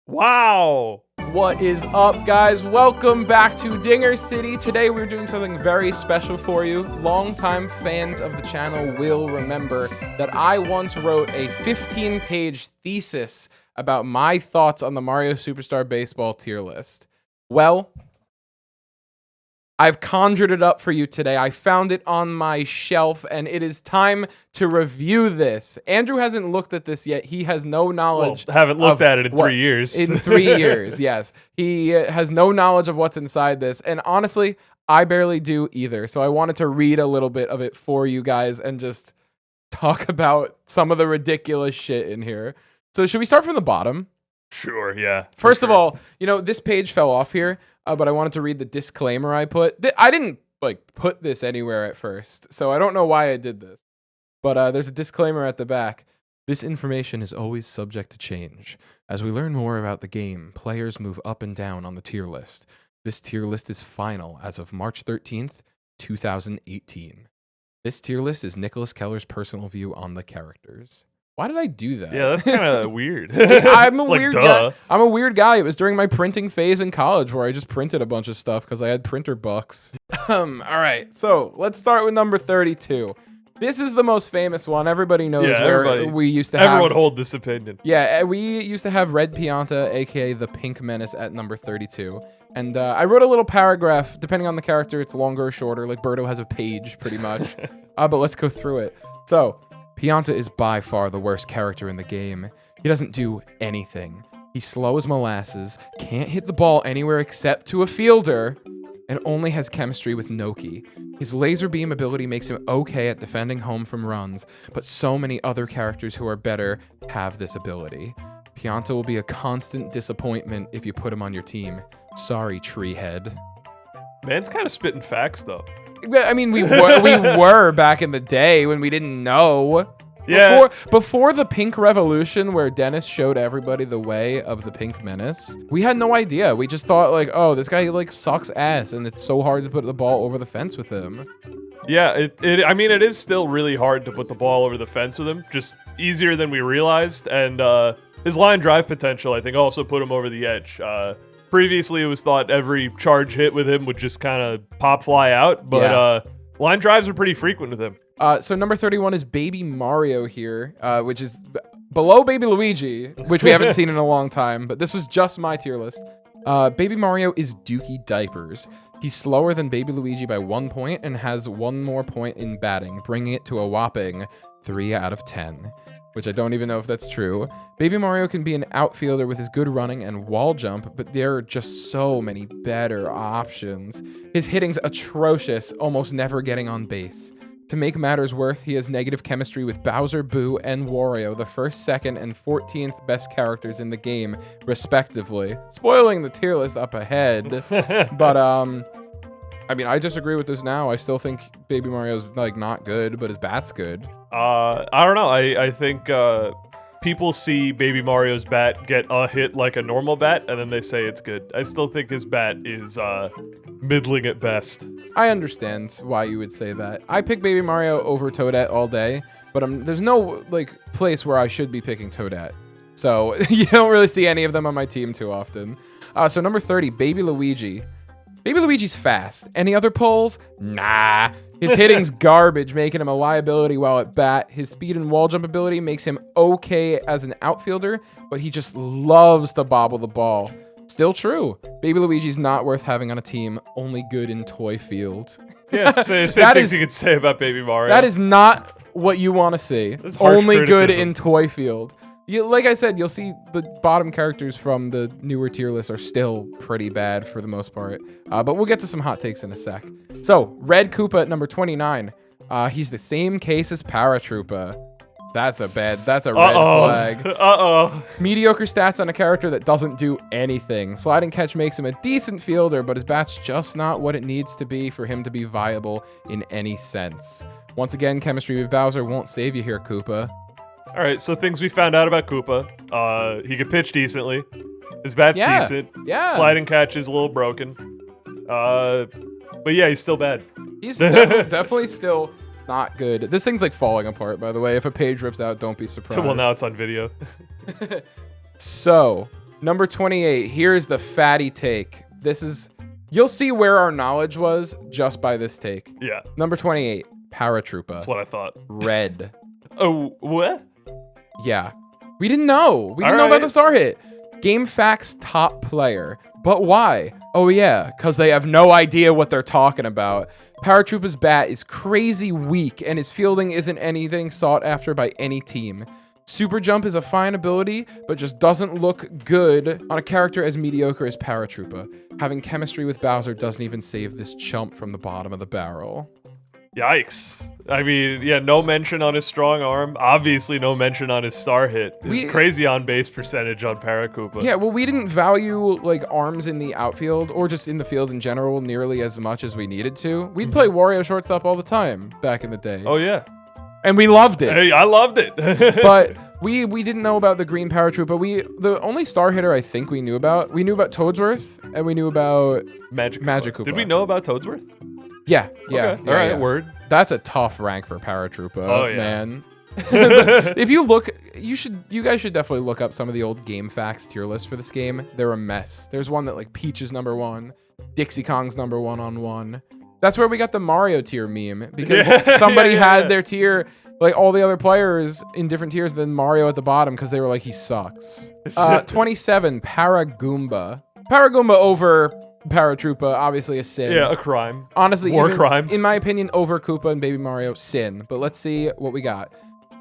Wow! What is up, guys? Welcome back to Dinger City. Today we're doing something very special for you. Longtime fans of the channel will remember that I once wrote a 15-page thesis about my thoughts on the Mario Superstar Baseball tier list. Well, I've conjured it up for you today. I found it on my shelf, and it is time to review this. Andrew hasn't looked at this yet. He has no knowledge. Well, haven't looked at it in 3 years. In 3 years, yes. He has no knowledge of what's inside this. And honestly, I barely do either. So I wanted to read a little bit of it for you guys and just talk about some of the ridiculous shit in here. So should we start from the bottom? Sure, yeah. First of all, you know, this page fell off here, but I wanted to read the disclaimer I put. I didn't put this anywhere at first, so I don't know why I did this. But there's a disclaimer at the back. This information is always subject to change. As we learn more about the game, players move up and down on the tier list. This tier list is final as of March 13th, 2018. This tier list is Nicholas Keller's personal view on the characters. Why did I do that? Yeah, that's kind of weird. I'm a weird guy. I'm a weird guy. It was during my printing phase in college where I just printed a bunch of stuff because I had printer bucks. All right, so let's start with number 32. This is the most famous one. Everybody knows where we used to have. Everyone hold this opinion. Yeah, we used to have Red Pianta, aka the Pink Menace, at number 32. And I wrote a little paragraph. Depending on the character, it's longer or shorter. Like Birdo has a page, pretty much. But let's go through it. So, Pianta is by far the worst character in the game. He doesn't do anything. He's slow as molasses, can't hit the ball anywhere except to a fielder, and only has chemistry with Nokia. His laser beam ability makes him okay at defending home from runs, but so many other characters who are better have this ability. Pianta will be a constant disappointment if you put him on your team. Sorry, Treehead. Man's kind of spitting facts, though. I mean, we were back in the day when we didn't know. Yeah. Before the Pink Revolution, where Dennis showed everybody the way of the Pink Menace, we had no idea. We just thought, like, oh, this guy, like, sucks ass, and it's so hard to put the ball over the fence with him. Yeah, I mean, it is still really hard to put the ball over the fence with him. Just easier than we realized, and his line drive potential, I think, also put him over the edge. Previously, it was thought every charge hit with him would just kind of pop fly out, but line drives are pretty frequent with him. So number 31 is Baby Mario here, which is below Baby Luigi, which we haven't seen in a long time, but this was just my tier list. Baby Mario is Dookie Diapers. He's slower than Baby Luigi by 1 point and has 1 more point in batting, bringing it to a whopping 3 out of 10. Which I don't even know if that's true. Baby Mario can be an outfielder with his good running and wall jump, but there are just so many better options. His hitting's atrocious, almost never getting on base. To make matters worse, he has negative chemistry with Bowser, Boo, and Wario, the first, second, and 14th best characters in the game, respectively. Spoiling the tier list up ahead. But, I mean, I disagree with this now. I still think Baby Mario's, like, not good, but his bat's good. I don't know. I think people see Baby Mario's bat get a hit like a normal bat, and then they say it's good. I still think his bat is middling at best. I understand why you would say that. I pick Baby Mario over Toadette all day, but there's no like place where I should be picking Toadette. So you don't really see any of them on my team too often. So number 30, Baby Luigi. Baby Luigi's fast. Any other polls? Nah. His hitting's garbage, making him a liability while at bat. His speed and wall jump ability makes him okay as an outfielder, but he just loves to bobble the ball. Still true. Baby Luigi's not worth having on a team, only good in Toy Field. Yeah, same things you could say about Baby Mario. That is not what you want to see. Only good in Toy Field. Like I said, you'll see the bottom characters from the newer tier list are still pretty bad for the most part. But we'll get to some hot takes in a sec. So, Red Koopa at number 29. He's the same case as Paratroopa. That's a red flag. Mediocre stats on a character that doesn't do anything. Slide and catch makes him a decent fielder, but his bat's just not what it needs to be for him to be viable in any sense. Once again, chemistry with Bowser won't save you here, Koopa. All right, so things we found out about Koopa. He can pitch decently. His bat's decent. Yeah. Slide and catch is a little broken. But yeah, he's still bad. He's definitely still not good. This thing's like falling apart, by the way. If a page rips out, don't be surprised. Well, now it's on video. So, Number 28. Here's the fatty take. You'll see where our knowledge was just by this take. Yeah. Number 28. Paratroopa. That's what I thought. Red. Oh, what? Yeah. We didn't know. We didn't know about the star hit. GameFAQs top player. But why? Oh yeah, because they have no idea what they're talking about. Paratroopa's bat is crazy weak, and his fielding isn't anything sought after by any team. Super Jump is a fine ability, but just doesn't look good on a character as mediocre as Paratroopa. Having chemistry with Bowser doesn't even save this chump from the bottom of the barrel. Yikes. I mean, yeah, no mention on his strong arm. Obviously, no mention on his star hit. His crazy on base percentage on Paracoopa. Yeah, well, we didn't value like arms in the outfield or just in the field in general nearly as much as we needed to. We'd play Wario shortstop all the time back in the day. Oh, yeah. And we loved it. Hey, I loved it. But we didn't know about the green Paratroopa. The only star hitter I think we knew about Toadsworth, and we knew about Magic Koopa. Did we know about Toadsworth? Yeah. Okay. All right, word. That's a tough rank for Paratroopa, oh, yeah. man. If you look, you guys should definitely look up some of the old GameFAQs tier lists for this game. They're a mess. There's one that like Peach is number 1, Dixie Kong's number 1 on 1. That's where we got the Mario tier meme, because somebody had their tier, like all the other players in different tiers than Mario at the bottom, because they were like, he sucks. 27, Paragoomba. Paragoomba over Paratroopa, obviously a sin. Yeah, a crime. Honestly, war crime. In my opinion, over Koopa and Baby Mario, sin. But let's see what we got.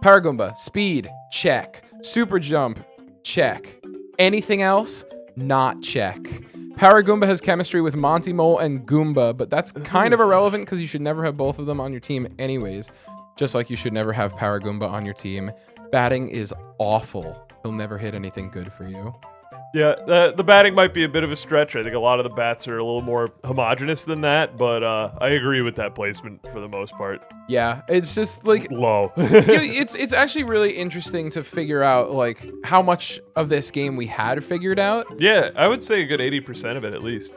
Paragoomba, speed, check. Super jump, check. Anything else? Not check. Paragoomba has chemistry with Monty Mole and Goomba, but that's kind of irrelevant because you should never have both of them on your team anyways. Just like you should never have Paragoomba on your team. Batting is awful. He'll never hit anything good for you. Yeah, the batting might be a bit of a stretch. I think a lot of the bats are a little more homogenous than that, but I agree with that placement for the most part. Yeah, it's just like low. it's actually really interesting to figure out like how much of this game we had figured out. Yeah, I would say a good 80% of it at least.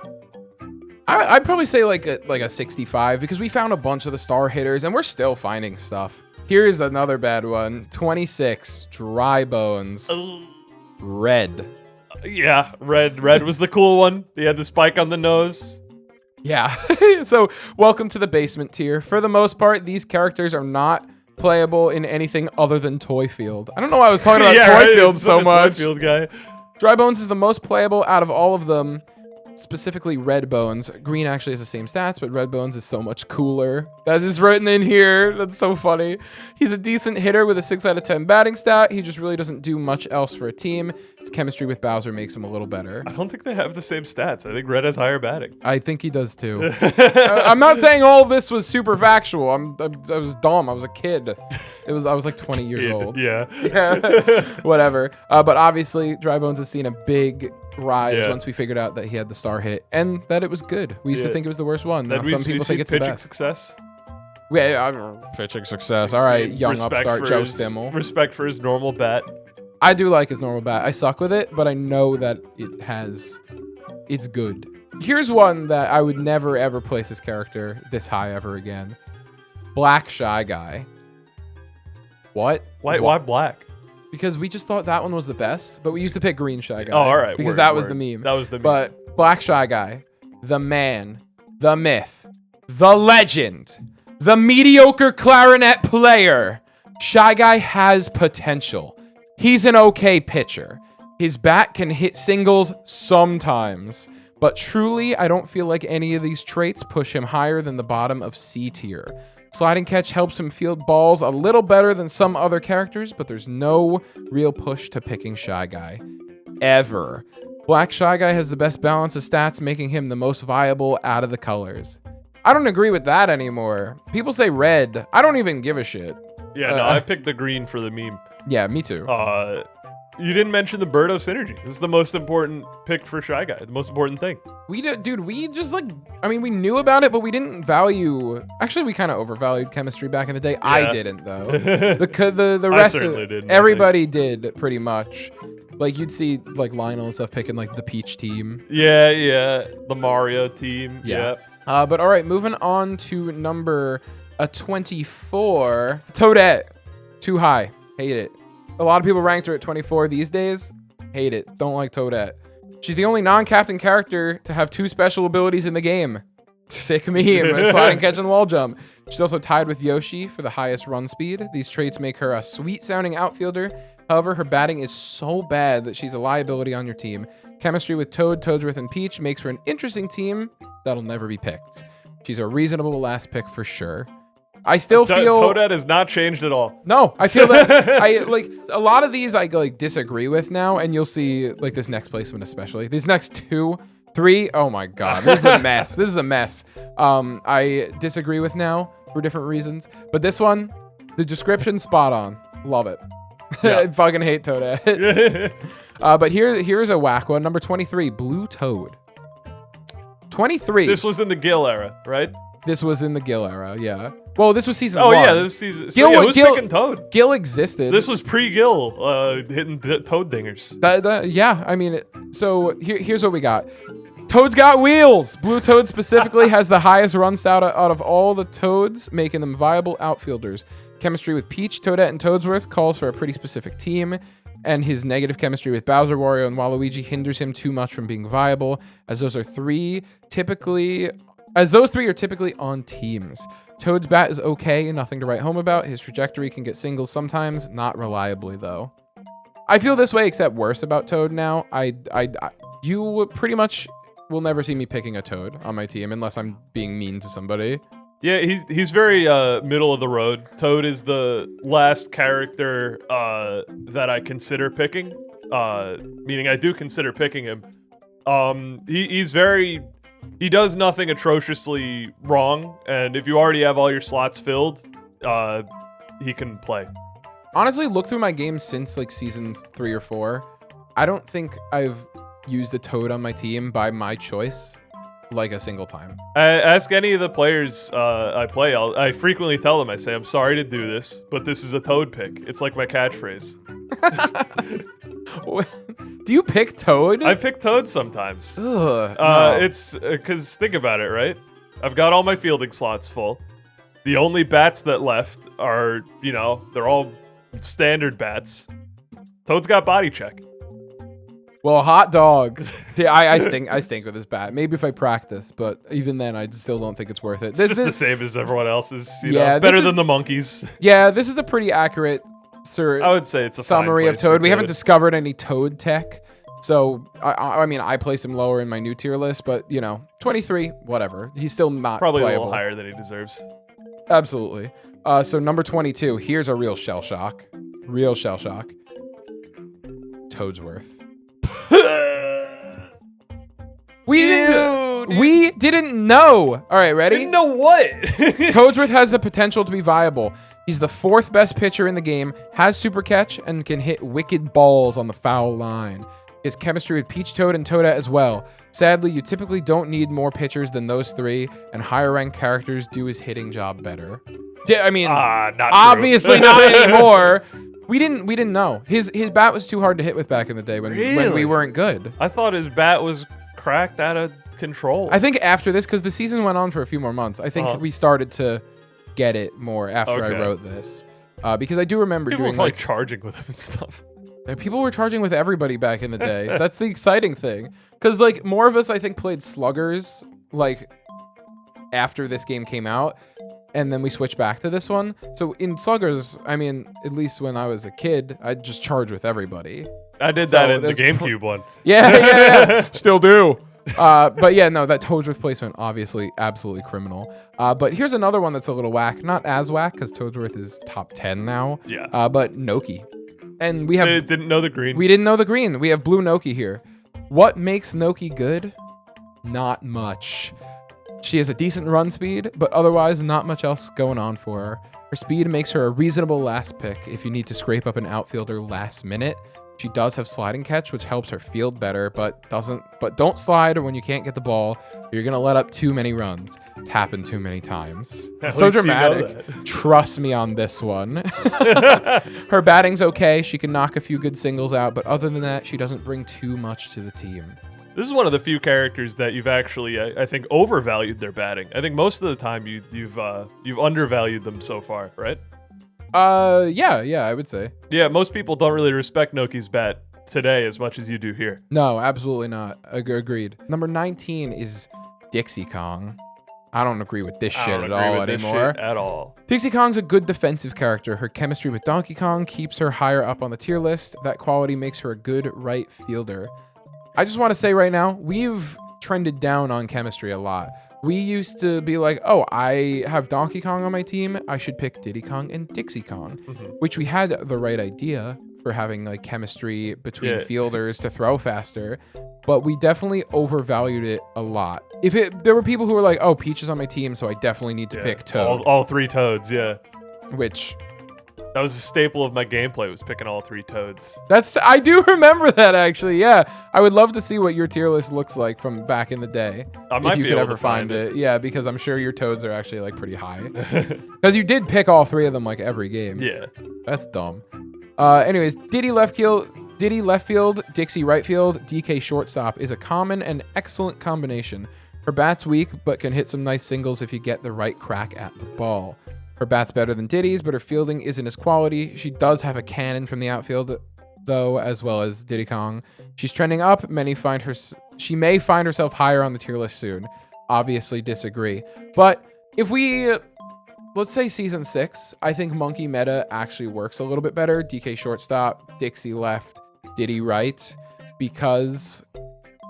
I'd probably say like a 65 because we found a bunch of the star hitters and we're still finding stuff. Here's another bad one. 26, Dry Bones. Red. Yeah, red was the cool one. He had the spike on the nose. Yeah. So welcome to the basement tier. For the most part, these characters are not playable in anything other than Toy Field. I don't know why I was talking about Toy Field so much. Toy Field guy. Dry Bones is the most playable out of all of them. Specifically Red Bones. Green actually has the same stats, but Red Bones is so much cooler. That is written in here. That's so funny. He's a decent hitter with a 6 out of 10 batting stat. He just really doesn't do much else for a team. His chemistry with Bowser makes him a little better. I don't think they have the same stats. I think Red has higher batting. I think he does too. I'm not saying all of this was super factual. I was dumb. I was a kid. I was like 20 years old. Yeah. Whatever. But obviously, Dry Bones has seen a big rise once we figured out that he had the star hit and that it was good. We used to think it was the worst one. Now some people think it's the best. Success. Yeah, pitching success. All right, young upstart Joe Stimmel. Respect for his normal bat. I do like his normal bat. I suck with it, but I know that it's good. Here's one that I would never ever place this character this high ever again. Black Shy Guy. What? Why black? Because we just thought that one was the best, but we used to pick Green Shy Guy. Oh, all right. Because that was the meme. That was the meme. But Black Shy Guy, the man, the myth, the legend, the mediocre clarinet player. Shy Guy has potential. He's an okay pitcher. His bat can hit singles sometimes. But truly, I don't feel like any of these traits push him higher than the bottom of C tier. Sliding catch helps him field balls a little better than some other characters, but there's no real push to picking Shy Guy. Ever. Black Shy Guy has the best balance of stats, making him the most viable out of the colors. I don't agree with that anymore. People say red. I don't even give a shit. Yeah, no, I picked the green for the meme. Yeah, me too. You didn't mention the Birdo synergy. This is the most important pick for Shy Guy. The most important thing. We just like, I mean, we knew about it, but we didn't value. Actually, we kind of overvalued chemistry back in the day. Yeah. I didn't though. the rest of everybody did pretty much. Like you'd see like Lionel and stuff picking like the Peach team. Yeah, the Mario team. Yeah. But all right, moving on to number 24. Toadette, too high. Hate it. A lot of people ranked her at 24 these days. Hate it. Don't like Toadette. She's the only non-captain character to have 2 special abilities in the game. Sick meme. Slide and catch and wall jump. She's also tied with Yoshi for the highest run speed. These traits make her a sweet-sounding outfielder. However, her batting is so bad that she's a liability on your team. Chemistry with Toad, Toadsworth, and Peach makes for an interesting team that'll never be picked. She's a reasonable last pick for sure. I still feel Toadette has not changed at all. No, I feel that I like a lot of these I like disagree with now, and you'll see like this next placement especially. These next 2, 3, oh my god, this is a mess. This is a mess. I disagree with now for different reasons, but this one, the description spot on. Love it. Yeah. I fucking hate Toadette. But here's a whack one. Number 23, Blue Toad. 23. This was in the Gil era, right? This was in the Gil era, yeah. Well, this was season 1. Oh yeah, this season. So, Gil, yeah, who's Gil, picking Toad? Gil existed. This was pre-Gil hitting Toad dingers. Yeah, I mean, so here's what we got. Toad's got wheels. Blue Toad specifically has the highest run stat out of all the Toads, making them viable outfielders. Chemistry with Peach, Toadette, and Toadsworth calls for a pretty specific team, and his negative chemistry with Bowser, Wario, and Waluigi hinders him too much from being viable, as those 3 are typically on teams. Toad's bat is okay, nothing to write home about. His trajectory can get singles sometimes, not reliably though. I feel this way except worse about Toad now. You pretty much will never see me picking a Toad on my team unless I'm being mean to somebody. Yeah, he's very middle of the road. Toad is the last character that I consider picking. Meaning I do consider picking him. He does nothing atrociously wrong, and if you already have all your slots filled, he can play. Honestly, look through my games since like season 3 or 4. I don't think I've used a Toad on my team by my choice like a single time. Ask any of the players I play. I frequently tell them, I say, I'm sorry to do this, but this is a Toad pick. It's like my catchphrase. Do you pick Toad? I pick Toad sometimes. Ugh, no. It's because think about it, right? I've got all my fielding slots full. The only bats that left are, they're all standard bats. Toad's got body check. Well, hot dog. I stink with this bat. Maybe if I practice, but even then, I still don't think it's worth it. It's just the same as everyone else's. Better than the monkeys. Yeah, this is a pretty accurate I would say it's a summary fine of Toad. We haven't discovered any Toad tech, so I mean, I place him lower in my new tier list, but 23, whatever. He's still not probably playable. A little higher than he deserves. Absolutely. So number 22. Here's a real shell shock. Real shell shock. Toadsworth. We didn't know. All right, ready? Didn't know what? Toadsworth has the potential to be viable. He's the 4th best pitcher in the game, has super catch, and can hit wicked balls on the foul line. His chemistry with Peach Toad and Toadette as well. Sadly, you typically don't need more pitchers than those 3, and higher ranked characters do his hitting job better. I mean, not obviously not anymore. We didn't know. His bat was too hard to hit with back in the day when we weren't good. I thought his bat was cracked out of control. I think after this, because the season went on for a few more months, I think we started to get it more after I wrote this. Because I do remember people doing were like charging with him and stuff. People were charging with everybody back in the day. That's the exciting thing. Because like more of us, I think, played Sluggers like after this game came out. And then we switched back to this one. So in Sluggers, I mean, at least when I was a kid, I'd just charge with everybody. I did that in the GameCube one. Yeah. Still do. But yeah, no, that Toadsworth placement, obviously, absolutely criminal. But here's another one that's a little whack. Not as whack, because Toadsworth is top 10 now. Yeah. But Noki. And we have... They didn't know the green. We didn't know the green. We have blue Noki here. What makes Noki good? Not much. She has a decent run speed, but otherwise not much else going on for her. Her speed makes her a reasonable last pick if you need to scrape up an outfielder last minute. She does have sliding catch, which helps her field better, but don't slide when you can't get the ball. Or you're gonna let up too many runs. It's happened too many times. So dramatic. Trust me on this one. Her batting's okay. She can knock a few good singles out, but other than that, she doesn't bring too much to the team. This is one of the few characters that you've actually, I think, overvalued their batting. I think most of the time you've undervalued them so far, right? Yeah, I would say. Yeah, most people don't really respect Noki's bat today as much as you do here. No, absolutely not. Agreed. Number 19 is Dixie Kong. I don't agree with this shit at all anymore. At all. Dixie Kong's a good defensive character. Her chemistry with Donkey Kong keeps her higher up on the tier list. That quality makes her a good right fielder. I just want to say right now, we've trended down on chemistry a lot. We used to be like, oh, I have Donkey Kong on my team. I should pick Diddy Kong and Dixie Kong, which we had the right idea for having like chemistry between fielders to throw faster, but we definitely overvalued it a lot. There were people who were like, oh, Peach is on my team, so I definitely need to pick Toad. All 3 Toads, yeah. Which... that was a staple of my gameplay, was picking all 3 Toads. I do remember that, actually, yeah. I would love to see what your tier list looks like from back in the day. I might if you be could able ever to find it. Yeah, because I'm sure your Toads are actually like pretty high. Because you did pick all 3 of them like every game. Yeah. That's dumb. Anyways, Diddy left field, Dixie right field, DK shortstop is a common and excellent combination. Her bat's weak, but can hit some nice singles if you get the right crack at the ball. Her bat's better than Diddy's, but her fielding isn't as quality. She does have a cannon from the outfield, though, as well as Diddy Kong. She's trending up. She may find herself higher on the tier list soon. Obviously disagree. But if let's say season 6, I think monkey meta actually works a little bit better. DK shortstop, Dixie left, Diddy right, because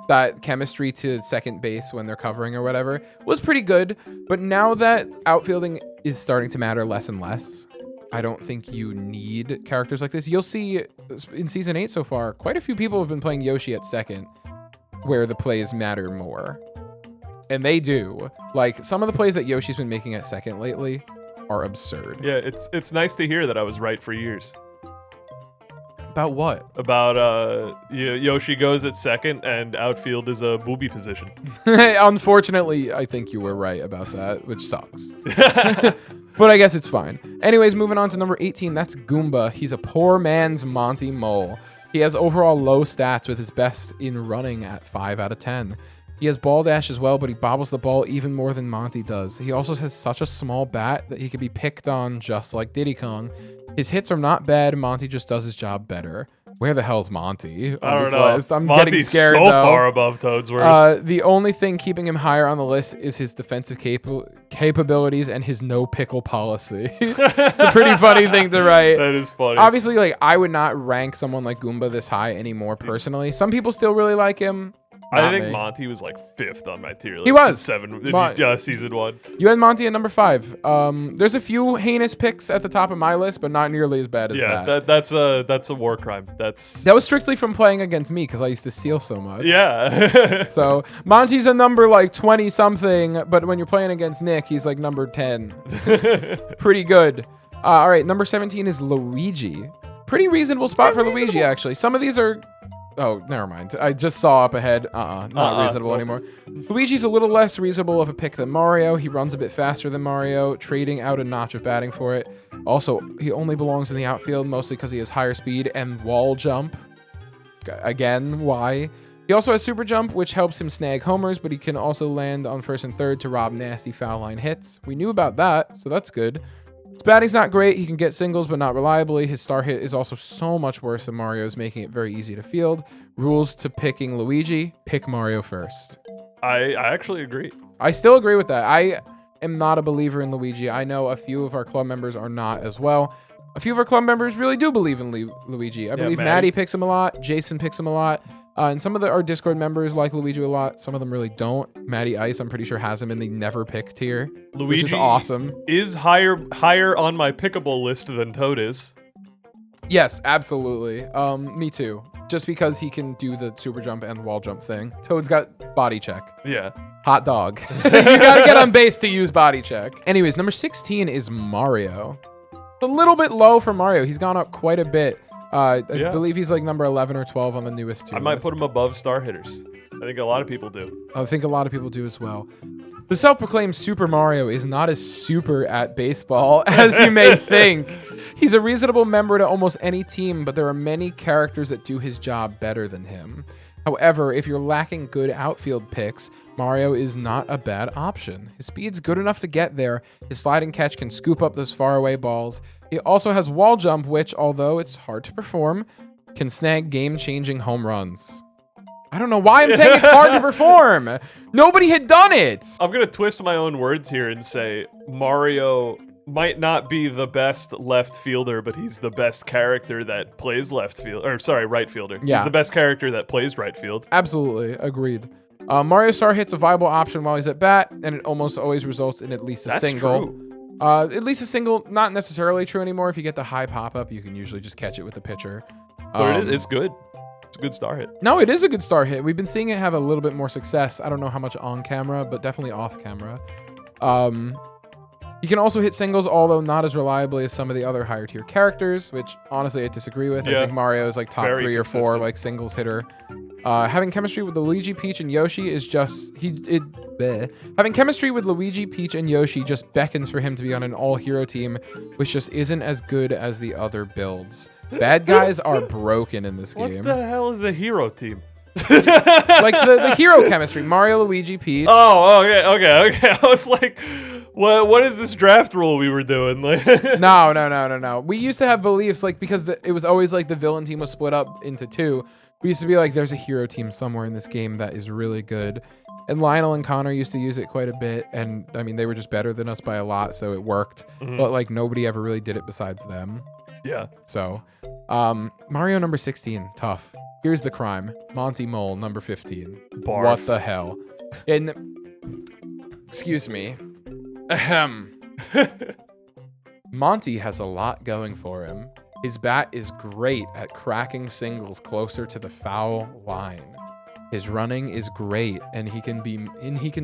that chemistry to second base when they're covering or whatever was pretty good. But now that outfielding is starting to matter less and less, I don't think you need characters like this. You'll see in season 8 so far, quite a few people have been playing Yoshi at second, where the plays matter more. And they do. Like, some of the plays that Yoshi's been making at second lately are absurd. Yeah, it's nice to hear that I was right for years. About what? About Yoshi goes at second and outfield is a booby position. Unfortunately, I think you were right about that, which sucks. But I guess it's fine. Anyways, moving on to number 18, that's Goomba. He's a poor man's Monty Mole. He has overall low stats with his best in running at 5 out of 10. He has ball dash as well, but he bobbles the ball even more than Monty does. He also has such a small bat that he could be picked on just like Diddy Kong. His hits are not bad. Monty just does his job better. Where the hell's Monty? I don't know. List? I'm Monty's getting scared, so though. far above Toadsworth. The only thing keeping him higher on the list is his defensive capabilities and his no pickle policy. It's a pretty funny thing to write. That is funny. Obviously, like, I would not rank someone like Goomba this high anymore personally. Some people still really like him. I think Monty was like 5th on my tier list. He was. Season 1. You had Monty at number 5. There's a few heinous picks at the top of my list, but not nearly as bad as that. Yeah, that's a war crime. That was strictly from playing against me because I used to steal so much. Yeah. So Monty's a number like 20 something, but when you're playing against Nick, he's like number 10. Pretty good. All right, number 17 is Luigi. Pretty reasonable spot for Luigi, actually. Some of these are... Oh, never mind. I just saw up ahead. Not reasonable anymore. Luigi's a little less reasonable of a pick than Mario. He runs a bit faster than Mario, trading out a notch of batting for it. Also, he only belongs in the outfield, mostly because he has higher speed and wall jump. Again, why? He also has super jump, which helps him snag homers, but he can also land on first and third to rob nasty foul line hits. We knew about that, so that's good. His batting's not great. He can get singles, but not reliably. His star hit is also so much worse than Mario's, making it very easy to field. Rules to picking Luigi: pick Mario first. I actually agree. I still agree with that. I am not a believer in Luigi. I know a few of our club members are not as well. A few of our club members really do believe in Luigi. I believe Maddie picks him a lot. Jason picks him a lot. And some of our Discord members like Luigi a lot. Some of them really don't. Maddie Ice, I'm pretty sure, has him in the never pick tier, which is awesome. Is higher on my pickable list than Toad is. Yes, absolutely. Me too. Just because he can do the super jump and wall jump thing. Toad's got body check. Yeah. Hot dog. You gotta get on base to use body check. Anyways, number 16 is Mario. A little bit low for Mario. He's gone up quite a bit. I believe he's like number 11 or 12 on the newest tier. I might put him above star hitters. I think a lot of people do. I think a lot of people do as well. The self-proclaimed Super Mario is not as super at baseball as you may think. He's a reasonable member to almost any team, but there are many characters that do his job better than him. However, if you're lacking good outfield picks, Mario is not a bad option. His speed's good enough to get there. His sliding catch can scoop up those faraway balls. He also has wall jump, which, although it's hard to perform, can snag game-changing home runs. I don't know why I'm saying it's hard to perform. Nobody had done it. I'm gonna twist my own words here and say Mario might not be the best left fielder, but he's the best character that plays left field. Or sorry, right fielder. Yeah. He's the best character that plays right field. Absolutely, agreed. Mario Star Hit's a viable option while he's at bat, and it almost always results in at least a single. True. At least a single, not necessarily true anymore. If you get the high pop-up, you can usually just catch it with the pitcher. But it's good. It's a good star hit. No, it is a good star hit. We've been seeing it have a little bit more success. I don't know how much on camera, but definitely off camera. You can also hit singles, although not as reliably as some of the other higher tier characters, which honestly I disagree with. Yeah. I think Mario is like top Very 3 or 4 consistent. like singles hitter. Having chemistry with Luigi, Peach, and Yoshi is just having chemistry with Luigi, Peach, and Yoshi just beckons for him to be on an all-hero team, which just isn't as good as the other builds. Bad guys are broken in this game. What the hell is a hero team? Like the hero chemistry, Mario, Luigi, Peach. Oh, okay. I was like, what is this draft rule we were doing? Like, No. We used to have beliefs like because it was always like the villain team was split up into 2. We used to be like, there's a hero team somewhere in this game that is really good. And Lionel and Connor used to use it quite a bit. And I mean, they were just better than us by a lot, so it worked. But like nobody ever really did it besides them. yeah. So, Mario number 16, tough. Here's the crime. Monty Mole number 15. Barf. What the hell? And excuse me. Ahem. Monty has a lot going for him. His bat is great at cracking singles closer to the foul line. His running is great, and he can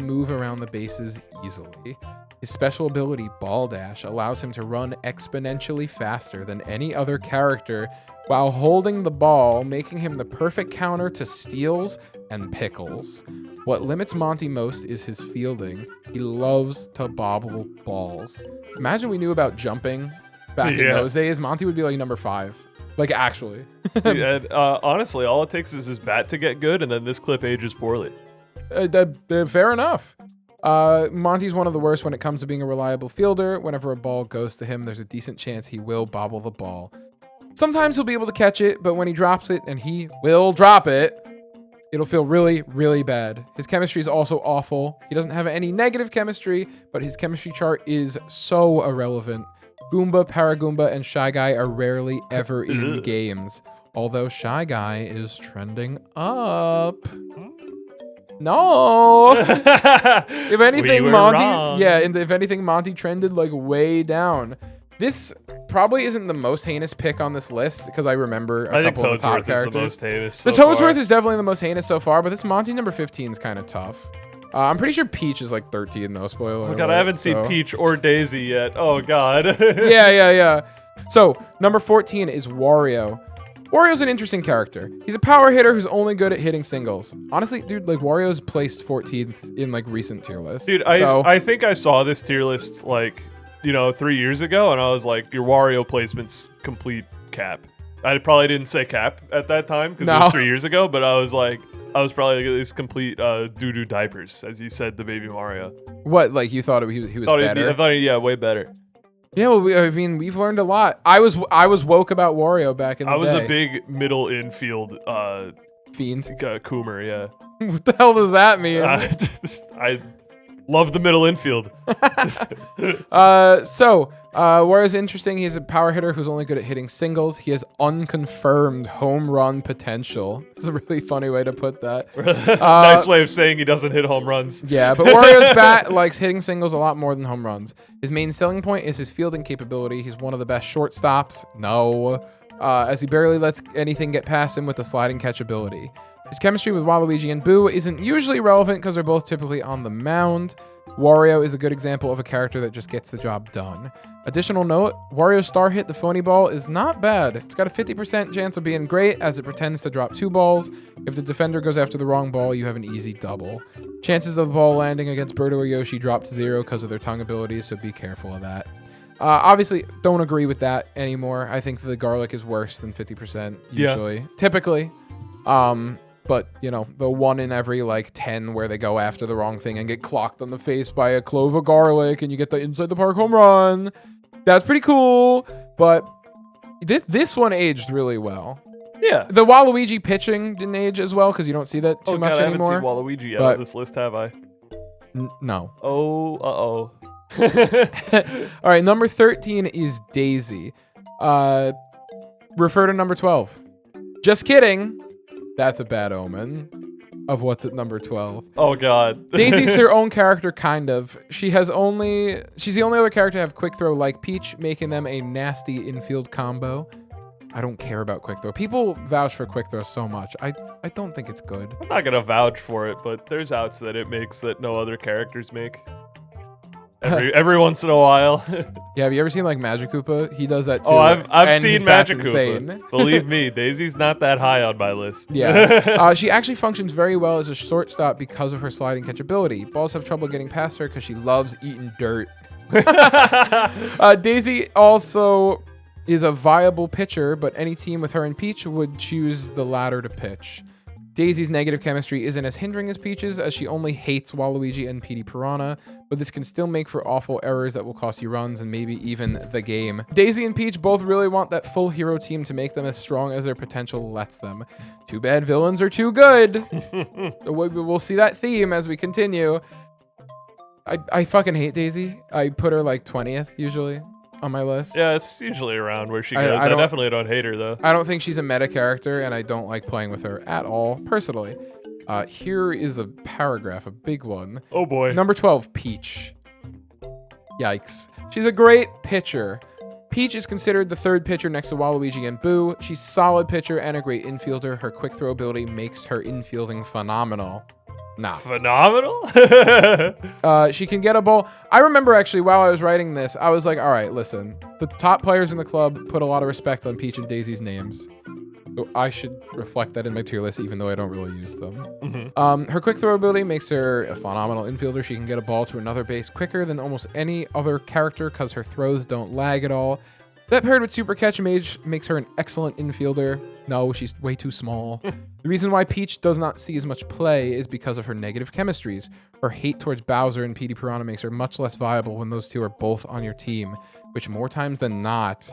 move around the bases easily. His special ability, Ball Dash, allows him to run exponentially faster than any other character while holding the ball, making him the perfect counter to steals and pickles. What limits Monty most is his fielding. He loves to bobble balls. Imagine we knew about jumping back in those days. Monty would be like number 5. Like, actually. Dude, and, honestly, all it takes is his bat to get good, and then this clip ages poorly. Fair enough. Monty's one of the worst when it comes to being a reliable fielder. Whenever a ball goes to him, there's a decent chance he will bobble the ball. Sometimes he'll be able to catch it, but when he drops it, and he will drop it, it'll feel really, really bad. His chemistry is also awful. He doesn't have any negative chemistry, but his chemistry chart is so irrelevant. Goomba, Paragoomba, and Shy Guy are rarely ever in games, although Shy Guy is trending up. No. If anything, if anything, Monty trended like way down. This probably isn't the most heinous pick on this list because I remember a couple of the top characters. The most heinous The Toadsworth is definitely the most heinous so far, but this Monty number 15 is kind of tough. I'm pretty sure Peach is like 13 though, spoiler Oh god, alert, I haven't seen Peach or Daisy yet. Oh god. Yeah. So, number 14 is Wario. Wario's an interesting character. He's a power hitter who's only good at hitting singles. Honestly, dude, like Wario's placed 14th in like recent tier lists. Dude, I think I saw this tier list like, 3 years ago, and I was like, your Wario placement's complete cap. I probably didn't say cap at that time because it was 3 years ago, but I was probably like, this complete doo-doo diapers, as you said, the Baby Mario. What, like you thought he was better? I thought, way better. Yeah, well, we've learned a lot. I was woke about Wario back in the day. I was a big middle infield fiend. Coomer, yeah. What the hell does that mean? I love the middle infield. Wario's interesting. He's a power hitter who's only good at hitting singles. He has unconfirmed home run potential. It's a really funny way to put that. Nice way of saying he doesn't hit home runs. Yeah, but Wario's bat likes hitting singles a lot more than home runs. His main selling point is his fielding capability. He's one of the best shortstops. No. As he barely lets anything get past him with the sliding catch ability. His chemistry with Waluigi and Boo isn't usually relevant because they're both typically on the mound. Wario is a good example of a character that just gets the job done. Additional note, Wario's star hit, the phony ball, is not bad. It's got a 50% chance of being great as it pretends to drop 2 balls. If the defender goes after the wrong ball, you have an easy double. Chances of the ball landing against Birdo or Yoshi drop to 0 because of their tongue abilities, so be careful of that. Obviously, don't agree with that anymore. I think the garlic is worse than 50% usually. Typically. But, the 1 in every, 10 where they go after the wrong thing and get clocked on the face by a clove of garlic and you get the inside the park home run. That's pretty cool. But this one aged really well. Yeah. The Waluigi pitching didn't age as well because you don't see that too much God, anymore. I haven't seen Waluigi yet but- on this list, have I? No. Oh, uh-oh. All right, number 13 is Daisy. Refer to number 12. Just kidding. That's a bad omen of what's at number 12. Oh, God. Daisy's her own character, kind of. She's the only other character to have quick throw like Peach, making them a nasty infield combo. I don't care about quick throw. People vouch for quick throw so much. I don't think it's good. I'm not gonna vouch for it, but there's outs that it makes that no other characters make. Every once in a while. Yeah, have you ever seen like Magic Koopa? He does that too. Oh, I've and seen his bat's Magic insane. Koopa. Believe me, Daisy's not that high on my list. Yeah. She actually functions very well as a shortstop because of her sliding catch ability. Balls have trouble getting past her because she loves eating dirt. Daisy also is a viable pitcher, but any team with her and Peach would choose the latter to pitch. Daisy's negative chemistry isn't as hindering as Peach's, as she only hates Waluigi and Petey Piranha, but this can still make for awful errors that will cost you runs and maybe even the game. Daisy and Peach both really want that full hero team to make them as strong as their potential lets them. Too bad villains are too good. We'll see that theme as we continue. I fucking hate Daisy. I put her like 20th usually on my list. Yeah, it's usually around where she goes. I definitely don't hate her, though. I don't think she's a meta character, and I don't like playing with her at all, personally. Here is a paragraph, a big one. Oh, boy. Number 12, Peach. Yikes. She's a great pitcher. Peach is considered the third pitcher next to Waluigi and Boo. She's a solid pitcher and a great infielder. Her quick throw ability makes her infielding phenomenal. Nah. Phenomenal? She can get a ball. I remember actually while I was writing this, I was like, all right, listen. The top players in the club put a lot of respect on Peach and Daisy's names. So I should reflect that in my tier list, even though I don't really use them. Mm-hmm. Her quick throw ability makes her a phenomenal infielder. She can get a ball to another base quicker than almost any other character because her throws don't lag at all. That paired with super catch makes her an excellent infielder. No, she's way too small. The reason why Peach does not see as much play is because of her negative chemistries. Her hate towards Bowser and Petey Piranha makes her much less viable when those two are both on your team, which more times than not,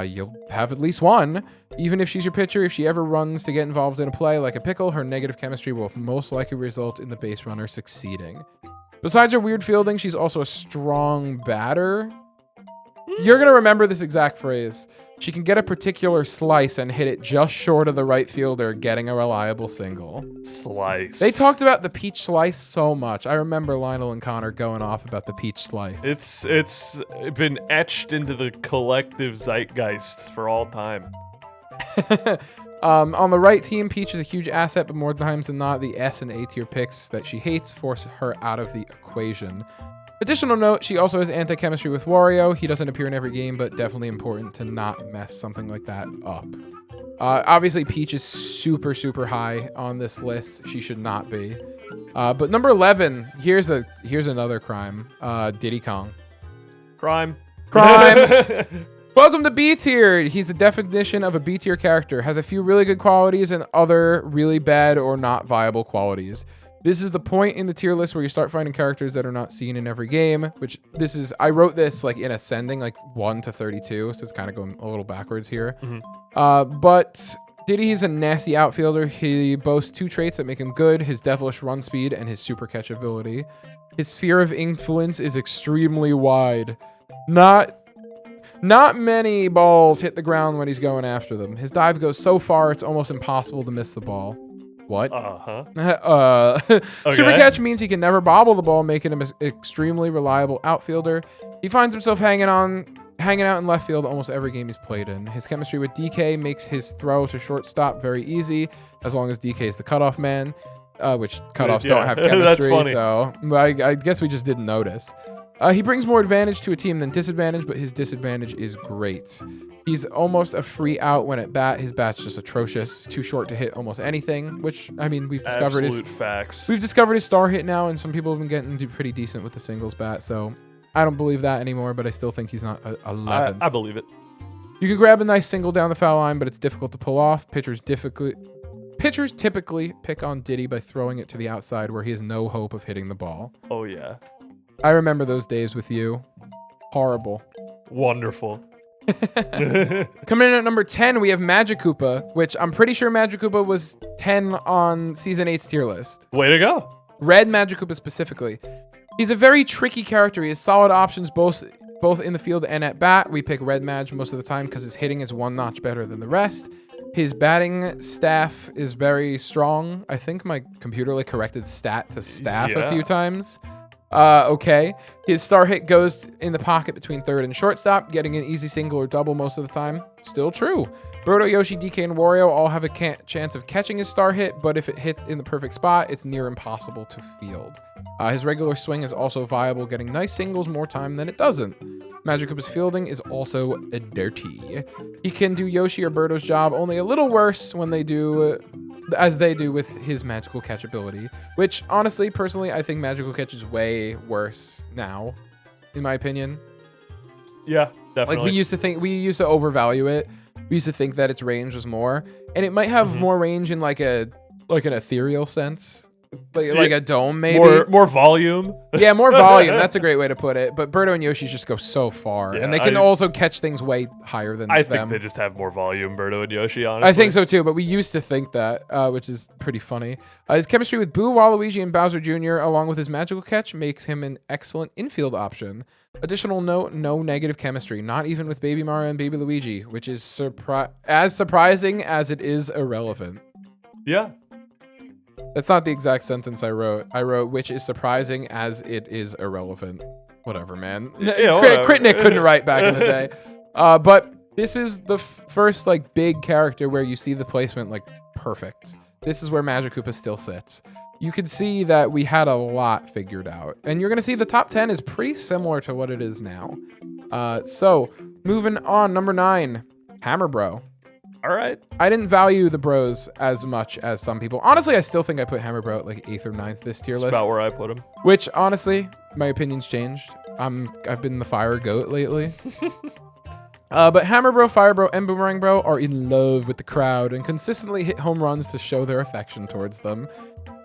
you'll have at least one. Even if she's your pitcher, if she ever runs to get involved in a play like a pickle, her negative chemistry will most likely result in the base runner succeeding. Besides her weird fielding, she's also a strong batter. You're going to remember this exact phrase. She can get a particular slice and hit it just short of the right fielder, getting a reliable single. Slice. They talked about the Peach slice so much. I remember Lionel and Connor going off about the Peach slice. It's been etched into the collective zeitgeist for all time. On the right team, Peach is a huge asset, but more times than not, the S and A tier picks that she hates force her out of the equation. Additional note, she also has anti-chemistry with Wario. He doesn't appear in every game, but definitely important to not mess something like that up. Obviously, Peach is super, super high on this list. She should not be. But number 11, here's another crime. Diddy Kong. Crime. Welcome to B tier. He's the definition of a B tier character. Has a few really good qualities and other really bad or not viable qualities. This is the point in the tier list where you start finding characters that are not seen in every game, I wrote this like in ascending, like 1 to 32, so it's kind of going a little backwards here. Mm-hmm. But Diddy's a nasty outfielder. He boasts two traits that make him good, his devilish run speed and his super catch ability. His sphere of influence is extremely wide. Not many balls hit the ground when he's going after them. His dive goes so far, it's almost impossible to miss the ball. What? Okay. Super catch means he can never bobble the ball, making him an extremely reliable outfielder. He finds himself hanging out in left field almost every game he's played in. His chemistry with DK makes his throw to shortstop very easy, as long as DK is the cutoff man, which cutoffs don't have chemistry, That's funny. so I guess we just didn't notice. He brings more advantage to a team than disadvantage, but his disadvantage is great. He's almost a free out when at bat. His bat's just atrocious, too short to hit almost anything, which, I mean, we've discovered facts. We've discovered his star hit now, and some people have been getting pretty decent with the singles bat, so I don't believe that anymore, but I still think he's not 11. I believe it. You can grab a nice single down the foul line, but it's difficult to pull off. Pitchers typically pick on Diddy by throwing it to the outside where he has no hope of hitting the ball. Oh, yeah. I remember those days with you. Horrible. Wonderful. Coming in at number 10, we have Magic Koopa, which I'm pretty sure Magic Koopa was 10 on Season 8's tier list. Way to go. Red Magic Koopa specifically. He's a very tricky character. He has solid options both in the field and at bat. We pick Red Mag most of the time because his hitting is one notch better than the rest. His batting staff is very strong. I think my computer corrected stat to staff a few times. Okay. His star hit goes in the pocket between third and shortstop, getting an easy single or double most of the time. Still true. Birdo, Yoshi, DK, and Wario all have a chance of catching his star hit, but if it hit in the perfect spot, it's near impossible to field. His regular swing is also viable, getting nice singles more time than it doesn't. Magic Koopa's fielding is also dirty. He can do Yoshi or Birdo's job, only a little worse when they do as they do with his magical catch ability, which honestly, personally, I think magical catch is way worse now, in my opinion. Yeah, definitely. Like we used to overvalue it. We used to think that its range was more, and it might have more range in like an ethereal sense. Like a dome, maybe. More volume. Yeah, more volume. That's a great way to put it. But Birdo and Yoshi just go so far. Yeah, and they can also catch things way higher than them. I think they just have more volume, Birdo and Yoshi, honestly. I think so too, but we used to think that, which is pretty funny. His chemistry with Boo, Waluigi, and Bowser Jr., along with his magical catch, makes him an excellent infield option. Additional note, no negative chemistry, not even with Baby Mario and Baby Luigi, which is as surprising as it is irrelevant. Yeah. That's not the exact sentence I wrote. I wrote, which is surprising as it is irrelevant. Whatever, man. Crit Nick couldn't write back in the day. But this is the first big character where you see the placement perfect. This is where Magic Koopa still sits. You can see that we had a lot figured out. And you're going to see the top 10 is pretty similar to what it is now. So moving on, number 9, Hammer Bro. All right. I didn't value the bros as much as some people. Honestly, I still think I put Hammer Bro at 8th or 9th this tier list. That's about where I put him. Which, honestly, my opinion's changed. I've been the fire goat lately. But Hammer Bro, Fire Bro, and Boomerang Bro are in love with the crowd and consistently hit home runs to show their affection towards them.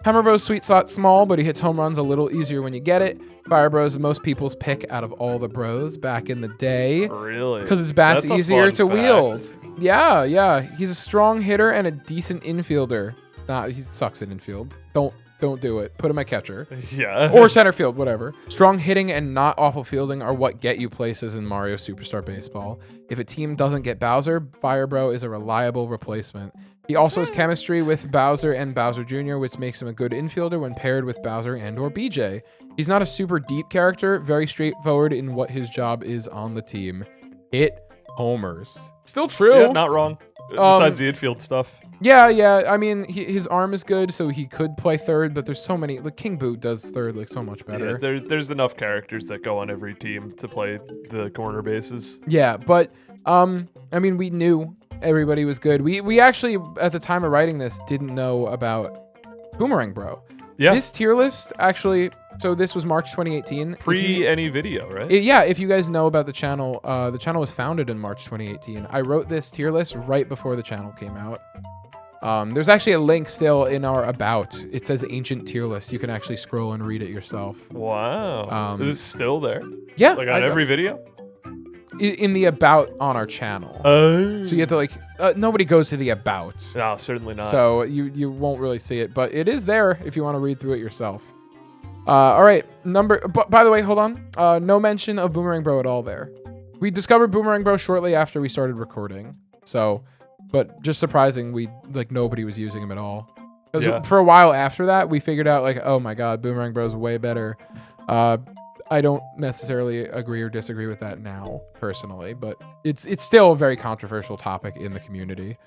Hammer Bro's sweet spot's small, but he hits home runs a little easier when you get it. Fire Bro is most people's pick out of all the bros back in the day. Really? Because his bat's easier to wield. Yeah. He's a strong hitter and a decent infielder. Nah, he sucks at infield. Don't do it. Put him at catcher. Yeah. Or center field, whatever. Strong hitting and not awful fielding are what get you places in Mario Superstar Baseball. If a team doesn't get Bowser, Fire Bro is a reliable replacement. He also has chemistry with Bowser and Bowser Jr., which makes him a good infielder when paired with Bowser and or BJ. He's not a super deep character, very straightforward in what his job is on the team. Hit homers. Still true. Yeah, not wrong. Besides the infield stuff. Yeah. I mean, his arm is good, so he could play third, but there's so many. King Boo does third so much better. Yeah, there's enough characters that go on every team to play the corner bases. Yeah, but I mean, we knew everybody was good. We actually, at the time of writing this, didn't know about Boomerang Bro. Yeah. This tier list actually. So this was March 2018. Any video, right? If you guys know about the channel was founded in March 2018. I wrote this tier list right before the channel came out. There's actually a link still in our About. It says Ancient Tier List. You can actually scroll and read it yourself. Wow. Is it still there? Yeah. On every video? In the About on our channel. So you have to nobody goes to the About. No, certainly not. So you won't really see it, but it is there if you want to read through it yourself. All right, by the way, hold on. No mention of Boomerang Bro at all there. We discovered Boomerang Bro shortly after we started recording. So, but just surprising, nobody was using him at all. Because for a while after that, we figured out oh my God, Boomerang Bro's way better. I don't necessarily agree or disagree with that now, personally, but it's still a very controversial topic in the community.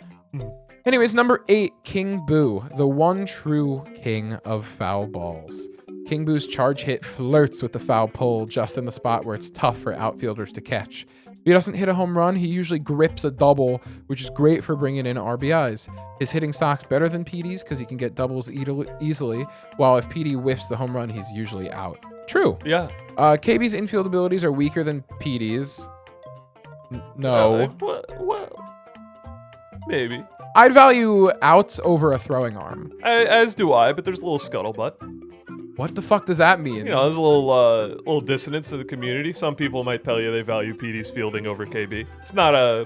Anyways, number 8, King Boo, the one true king of foul balls. King Boo's charge hit flirts with the foul pole just in the spot where it's tough for outfielders to catch. If he doesn't hit a home run, he usually grips a double, which is great for bringing in RBIs. His hitting stock's better than Petey's because he can get doubles easily, while if Petey whiffs the home run, he's usually out. True. Yeah. KB's infield abilities are weaker than Petey's. No. Well, maybe. I'd value outs over a throwing arm. As do I, but there's a little scuttlebutt. What the fuck does that mean? You know, there's a little dissonance to the community. Some people might tell you they value Petey's fielding over KB. It's not an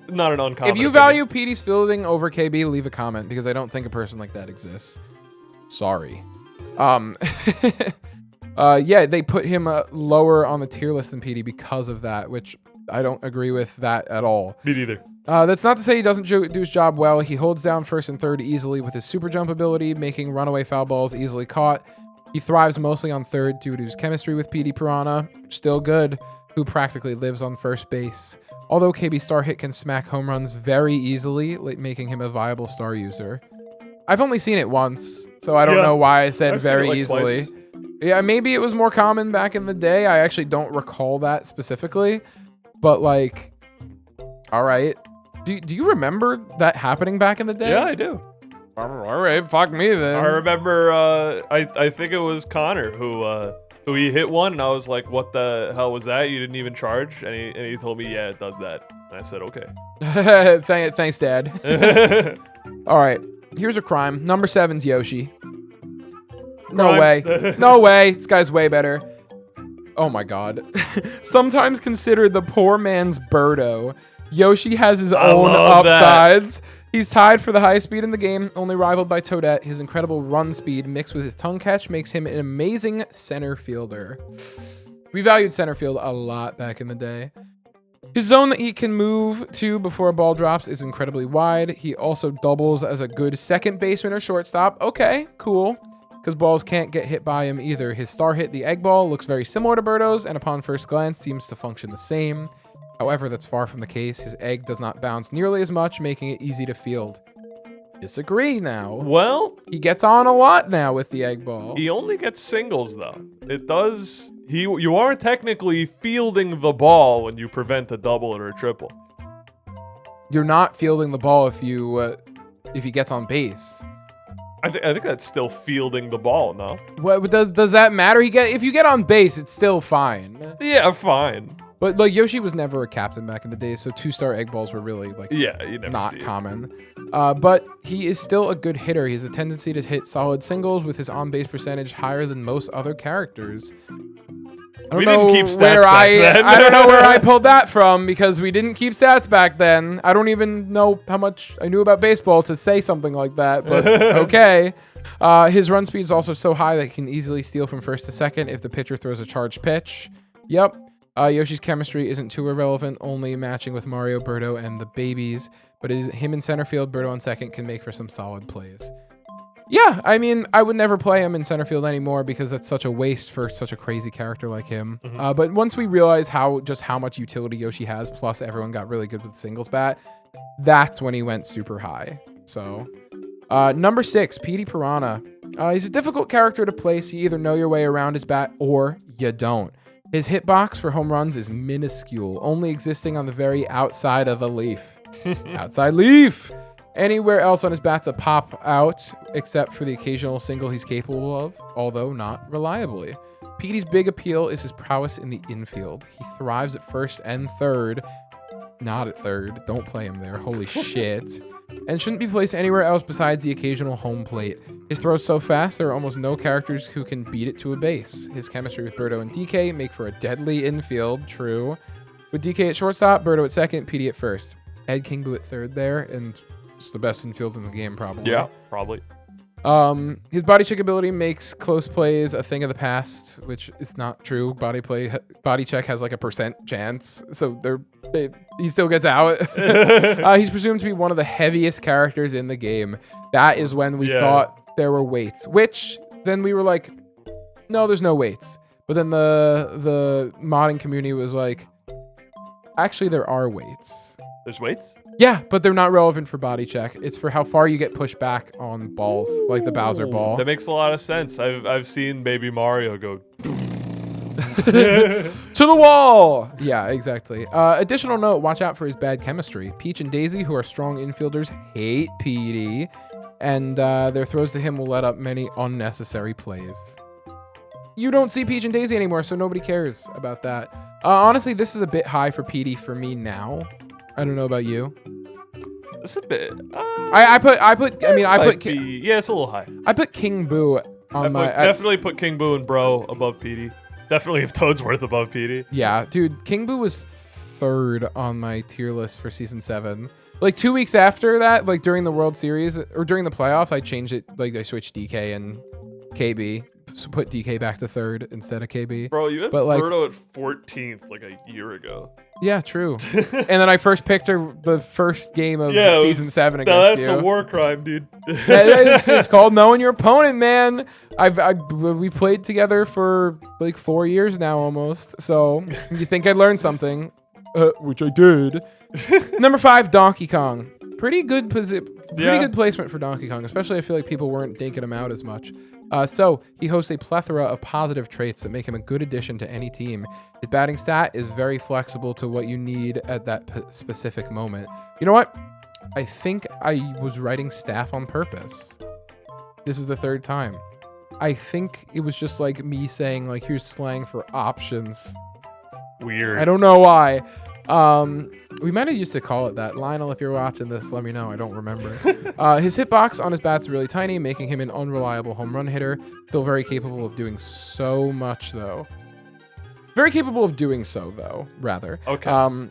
uncommon If you opinion. value Petey's fielding over KB, leave a comment because I don't think a person like that exists. Sorry. Yeah, they put him lower on the tier list than Petey because of that, which I don't agree with that at all. Me neither. That's not to say he doesn't do his job well. He holds down first and third easily with his super jump ability, making runaway foul balls easily caught. He thrives mostly on third due to his chemistry with Petey Piranha, still good, who practically lives on first base. Although KB Star Hit can smack home runs very easily, making him a viable star user. I've only seen it once, so I don't know why I said I've seen it, very like, easily. twice. Yeah, maybe it was more common back in the day. I actually don't recall that specifically, but like, all right. Do you remember that happening back in the day? Yeah, I do. All right, fuck me then. I remember. I think it was Connor who he hit one, and I was like, "What the hell was that? You didn't even charge?" And he told me, "Yeah, it does that." And I said, "Okay." Thanks, Dad. All right, here's a crime. Number 7's Yoshi. No way. No way. This guy's way better. Oh my god. Sometimes considered the poor man's Birdo. Yoshi has his own upsides. He's tied for the highest speed in the game, only rivaled by Toadette. His incredible run speed mixed with his tongue catch makes him an amazing center fielder. We valued center field a lot back in the day. His zone that he can move to before a ball drops is incredibly wide. He also doubles as a good second baseman or shortstop. Okay, cool. Because balls can't get hit by him either. His star hit, the egg ball, looks very similar to Birdo's, and upon first glance seems to function the same. However, that's far from the case. His egg does not bounce nearly as much, making it easy to field. Disagree now. Well, He gets on a lot now with the egg ball. he only gets singles though. It does. You are technically fielding the ball when you prevent a double or a triple. You're not fielding the ball if he gets on base. I think that's still fielding the ball. No. What does that matter? If you get on base, it's still fine. Yeah, fine. But like Yoshi was never a captain back in the day, so 2-star egg balls were really like Yeah, you never not see common. But he is still a good hitter. He has a tendency to hit solid singles with his on-base percentage higher than most other characters. We didn't keep stats back then. I don't know where I pulled that from because we didn't keep stats back then. I don't even know how much I knew about baseball to say something like that, but okay. His run speed is also so high that he can easily steal from first to second if the pitcher throws a charged pitch. Yep. Yoshi's chemistry isn't too irrelevant, only matching with Mario, Birdo, and the babies, but him in center field, Birdo on second can make for some solid plays. Yeah, I mean, I would never play him in center field anymore because that's such a waste for such a crazy character like him. But once we realized how much utility Yoshi has, plus everyone got really good with the singles bat, that's when he went super high. So, number 6, Petey Piranha. He's a difficult character to place. You either know your way around his bat or you don't. His hitbox for home runs is minuscule, only existing on the very outside of a leaf. Outside leaf! Anywhere else on his bat's a pop out, except for the occasional single he's capable of, although not reliably. Petey's big appeal is his prowess in the infield. He thrives at first and third. Not at third. Don't play him there. Holy shit. And shouldn't be placed anywhere else besides the occasional home plate. His throw's so fast, there are almost no characters who can beat it to a base. His chemistry with Birdo and DK make for a deadly infield, true. With DK at shortstop, Birdo at second, Petey at first. Ed Kingbu at third there, and it's the best infield in the game, probably. Yeah, probably. His body check ability makes close plays a thing of the past, which is not true. Body check has like a % chance, so he still gets out. He's presumed to be one of the heaviest characters in the game. That is when we thought there were weights, which then we were like, no, there's no weights. But then the modding community was like, actually, there are weights. There's weights? Yeah, but they're not relevant for body check. It's for how far you get pushed back on balls, like the Bowser ball. That makes a lot of sense. I've seen Baby Mario go to the wall. Yeah, exactly. Additional note, watch out for his bad chemistry. Peach and Daisy, who are strong infielders, hate Petey, and their throws to him will let up many unnecessary plays. You don't see Peach and Daisy anymore, so nobody cares about that. Honestly, this is a bit high for Petey for me now. I don't know about you. It's a bit. I put. Yeah, it's a little high. I put King Boo Definitely put King Boo and Bro above Petey. Definitely if Toadsworth above Petey. Yeah, dude, King Boo was 3rd on my tier list for season 7. Like 2 weeks after that, like during the World Series or during the playoffs, I changed it. Like I switched DK and KB. So put DK back to 3rd instead of KB. Bro, you had Birdo at 14th like a year ago. Yeah, true. And then I first picked her the first game of season 7 against that's you. That's a war crime, dude. It's called knowing your opponent, man. We played together for like 4 years now almost. So you think I'd learn something, which I did. Number 5, Donkey Kong. Pretty good good placement for Donkey Kong, especially I feel like people weren't dinking him out as much. So he hosts a plethora of positive traits that make him a good addition to any team. His batting stat is very flexible to what you need at that specific moment. You know what? I think I was writing staff on purpose. This is the 3rd time. I think it was just like me saying like, here's slang for options. Weird. I don't know why. We might have used to call it that. Lionel, if you're watching this, let me know. I don't remember. His hitbox on his bat's really tiny, making him an unreliable home run hitter. Still very capable of doing so much, though. Very capable of doing so, though, rather. Okay.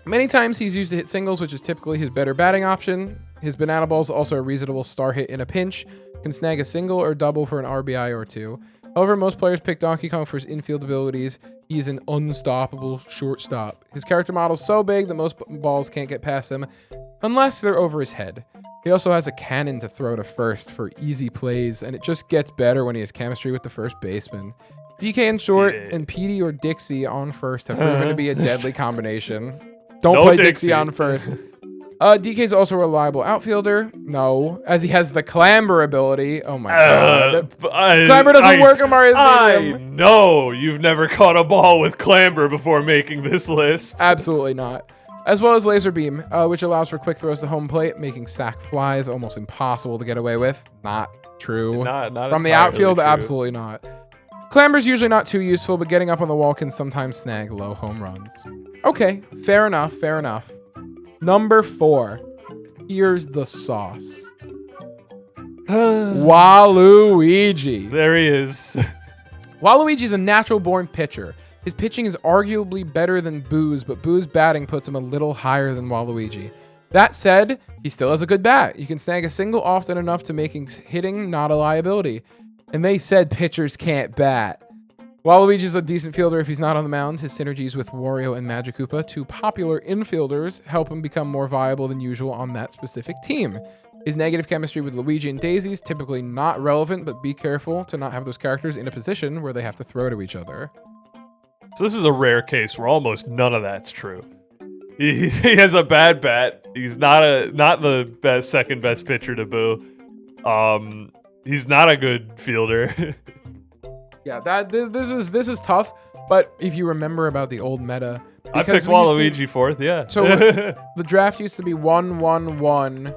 Many times he's used to hit singles, which is typically his better batting option. His banana ball is also a reasonable star hit in a pinch. Can snag a single or double for an RBI or 2. However, most players pick Donkey Kong for his infield abilities. He's an unstoppable shortstop. His character model is so big that most balls can't get past him unless they're over his head. He also has a cannon to throw to first for easy plays, and it just gets better when he has chemistry with the first baseman. DK in short and Petey or Dixie on first have proven to be a deadly combination. Don't play Dixie on first. DK is also a reliable outfielder. No, as he has the clamber ability. Oh my god. Clamber doesn't work on Mario Stadium. I know you've never caught a ball with clamber before making this list. Absolutely not. As well as laser beam, which allows for quick throws to home plate, making sac flies almost impossible to get away with. Not true. Not From the outfield, absolutely not. Clamber's usually not too useful, but getting up on the wall can sometimes snag low home runs. Okay, fair enough, fair enough. Number 4. Here's the sauce. Waluigi. There he is. Waluigi is a natural-born pitcher. His pitching is arguably better than Boo's, but Boo's batting puts him a little higher than Waluigi. That said, he still has a good bat. You can snag a single often enough to making hitting not a liability. And they said pitchers can't bat. Waluigi's a decent fielder if he's not on the mound. His synergies with Wario and Magic Koopa, 2 popular infielders, help him become more viable than usual on that specific team. His negative chemistry with Luigi and Daisy is typically not relevant, but be careful to not have those characters in a position where they have to throw to each other. So this is a rare case where almost none of that's true. He has a bad bat. He's not the second best pitcher to Boo. He's not a good fielder. Yeah, this is tough. But if you remember about the old meta, I picked Waluigi 4th. Yeah. So the draft used to be 1-1-1,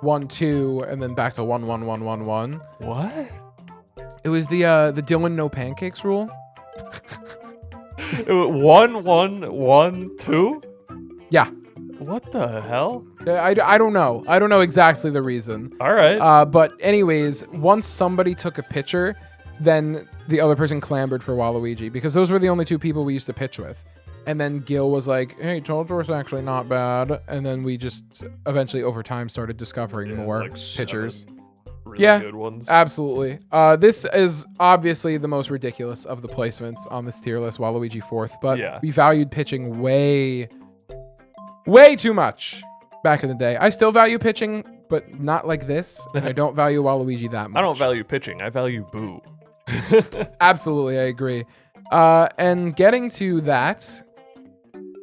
1-2, and then back to 1-1-1-1-1. What? It was the Dylan no pancakes rule. 1-1-1-2? Yeah. What the hell? I don't know. I don't know exactly the reason. All right. But anyways, once somebody took a pitcher, then the other person clambered for Waluigi because those were the only 2 people we used to pitch with. And then Gil was like, hey, Toadette's actually not bad. And then we just eventually over time started discovering more like pitchers. Really good ones. Absolutely. This is obviously the most ridiculous of the placements on this tier list, Waluigi 4th. But we valued pitching way too much back in the day. I still value pitching, but not like this. And I don't value Waluigi that much. I don't value pitching. I value Boo. Absolutely, I agree. And getting to that,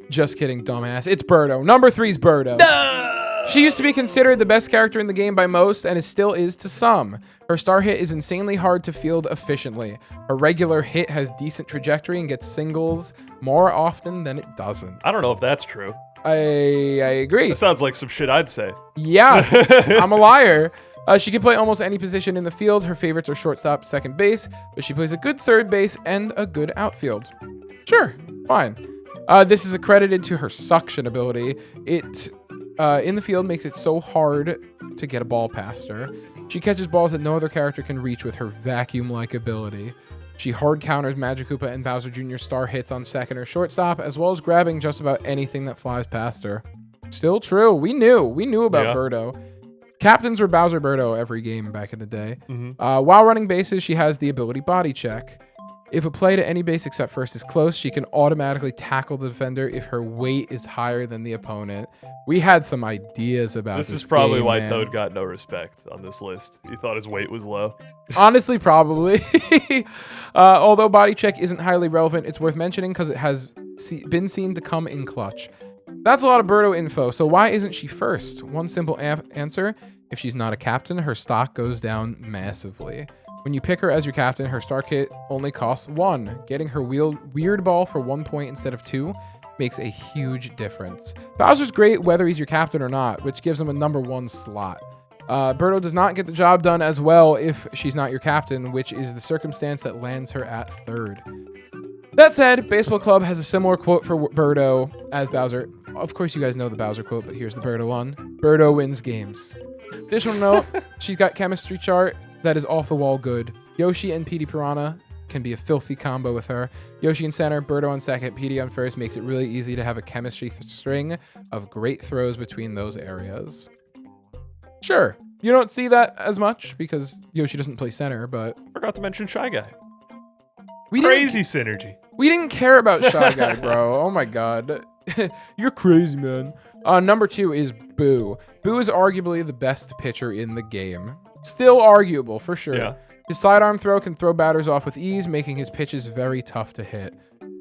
just kidding, dumbass. It's Birdo. Number 3's Birdo. No! She used to be considered the best character in the game by most, and still is to some. Her star hit is insanely hard to field efficiently. Her regular hit has decent trajectory and gets singles more often than it doesn't. I don't know if that's true. I agree. That sounds like some shit I'd say. Yeah, I'm a liar. She can play almost any position in the field. Her favorites are shortstop, second base, but she plays a good third base and a good outfield. Sure, fine. This is accredited to her suction ability. It in the field makes it so hard to get a ball past her. She catches balls that no other character can reach with her vacuum-like ability. She hard counters Magic Koopa and Bowser Jr. star hits on second or shortstop, as well as grabbing just about anything that flies past her. Still true. We knew about Birdo. Captains were Bowser Birdo every game back in the day. While running bases, she has the ability Body Check. If a play to any base except first is close, she can automatically tackle the defender if her weight is higher than the opponent. We had some ideas about this. This is probably game, why man. Toad got no respect on this list. He thought his weight was low. Honestly, probably. Although Body Check isn't highly relevant, it's worth mentioning because it has been seen to come in clutch. That's a lot of Birdo info, so why isn't she first? One simple answer: if she's not a captain, her stock goes down massively. When you pick her as your captain, her star kit only costs 1. Getting her weird ball for 1 point instead of 2 makes a huge difference. Bowser's great whether he's your captain or not, which gives him a number 1 slot. Birdo does not get the job done as well if she's not your captain, which is the circumstance that lands her at 3rd. That said, Baseball Club has a similar quote for Birdo as Bowser. Of course, you guys know the Bowser quote, but here's the Birdo one. Birdo wins games. Additional note, she's got chemistry chart that is off the wall good. Yoshi and Petey Piranha can be a filthy combo with her. Yoshi in center, Birdo on second, Petey on first makes it really easy to have a chemistry string of great throws between those areas. Sure, you don't see that as much because Yoshi doesn't play center, but... Forgot to mention Shy Guy. We Crazy synergy. We didn't care about Shy Guy, bro. Oh my god. You're crazy, man. Number 2 is Boo. Boo is arguably the best pitcher in the game. Still arguable, for sure. Yeah. His sidearm throw can throw batters off with ease, making his pitches very tough to hit.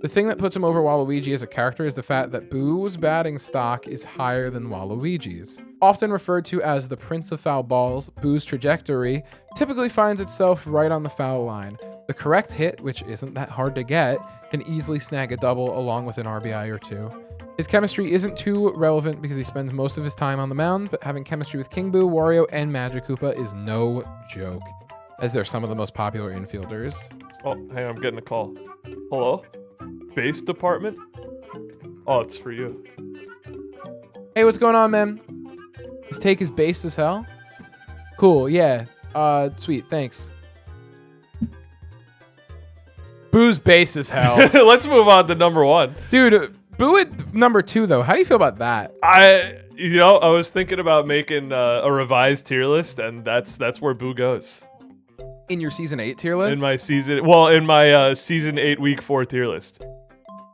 The thing that puts him over Waluigi as a character is the fact that Boo's batting stock is higher than Waluigi's. Often referred to as the Prince of Foul Balls, Boo's trajectory typically finds itself right on the foul line. The correct hit, which isn't that hard to get, can easily snag a double along with an RBI or 2. His chemistry isn't too relevant because he spends most of his time on the mound, but having chemistry with King Boo, Wario, and Magic Koopa is no joke, as they're some of the most popular infielders. Oh, hang on, I'm getting a call. Hello? Base department? Oh, it's for you. Hey, what's going on, man? His take is based as hell? Cool, yeah. Sweet, thanks. Boo's base as hell. Let's move on to number 1. Dude, Boo at number 2, though. How do you feel about that? I was thinking about making a revised tier list, and that's where Boo goes. In your season 8 tier list? In my season 8 week 4 tier list.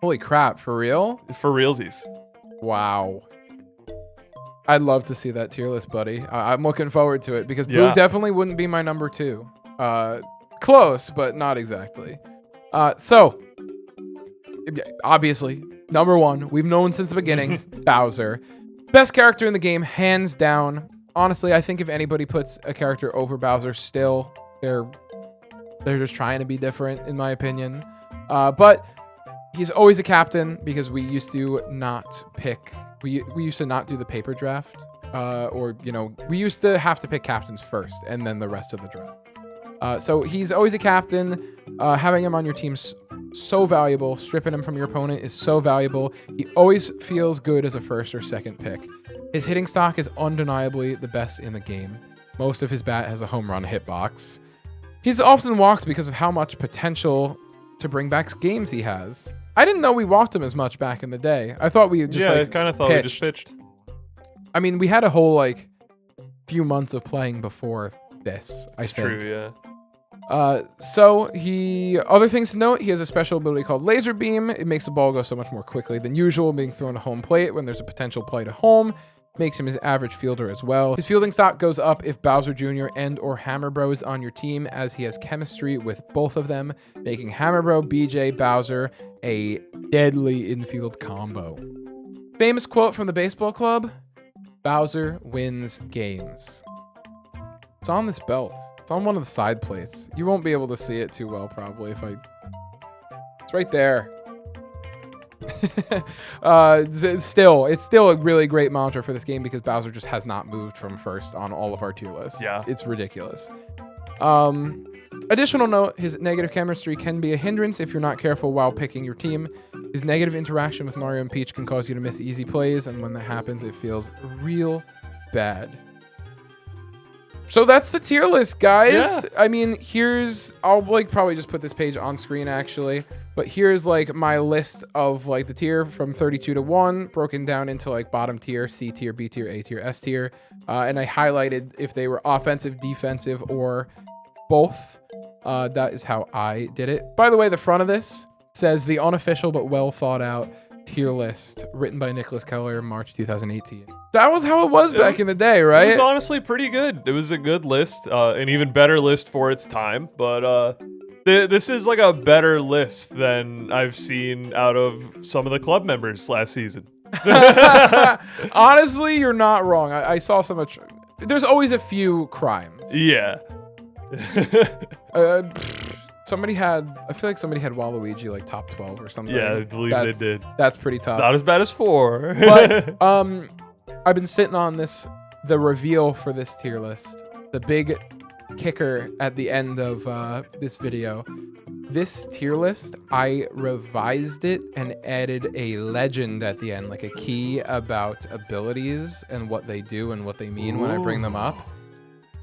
Holy crap, for real? For realsies. Wow. I'd love to see that tier list, buddy. I'm looking forward to it because Boo definitely wouldn't be my number 2. Close, but not exactly. So, obviously, number 1, we've known since the beginning, Bowser. Best character in the game, hands down. Honestly, I think if anybody puts a character over Bowser still, they're just trying to be different, in my opinion. But he's always a captain because we used to not pick... We used to not do the paper draft. We used to have to pick captains first and then the rest of the draft. So he's always a captain. Having him on your team's so valuable. Stripping him from your opponent is so valuable. He always feels good as a first or second pick. His hitting stock is undeniably the best in the game. Most of his bat has a home run hitbox. He's often walked because of how much potential to bring back games he has. I didn't know we walked him as much back in the day. I thought we just I kind of thought we just pitched. I mean, we had a whole few months of playing before this. It's true, yeah. Other things to note, he has a special ability called Laser Beam. It makes the ball go so much more quickly than usual, being thrown to home plate when there's a potential play to home. Makes him his average fielder as well. His fielding stock goes up if Bowser Jr. and or Hammer Bro is on your team, as he has chemistry with both of them, making Hammer Bro, BJ, Bowser a deadly infield combo. Famous quote from the Baseball Club, Bowser wins games. It's on this belt. It's on one of the side plates. You won't be able to see it too well probably It's right there. It's still a really great mantra for this game because Bowser just has not moved from first on all of our tier lists. Yeah. It's ridiculous. Additional note, his negative chemistry can be a hindrance if you're not careful while picking your team. His negative interaction with Mario and Peach can cause you to miss easy plays, and when that happens, it feels real bad. So that's the tier list, guys. Yeah. I mean, I'll like probably just put this page on screen actually, but here's like my list of like the tier from 32 to 1, broken down into like bottom tier, C tier, B tier, A tier, S tier, and I highlighted if they were offensive, defensive, or both. That is how I did it. By the way, the front of this says the unofficial but well thought out tier list written by Nicholas Keller, March 2018. That was how it was back in the day, right? It was honestly pretty good. It was a good list, an even better list for its time. But this is like a better list than I've seen out of some of the club members last season. Honestly, you're not wrong. I saw so much. There's always a few crimes. Yeah. I feel like somebody had Waluigi like top 12 or something. Yeah, I believe they did. That's pretty tough. Not as bad as 4. But I've been sitting on the reveal for this tier list, the big kicker at the end of this video. This tier list, I revised it and added a legend at the end, like a key about abilities and what they do and what they mean when I bring them up.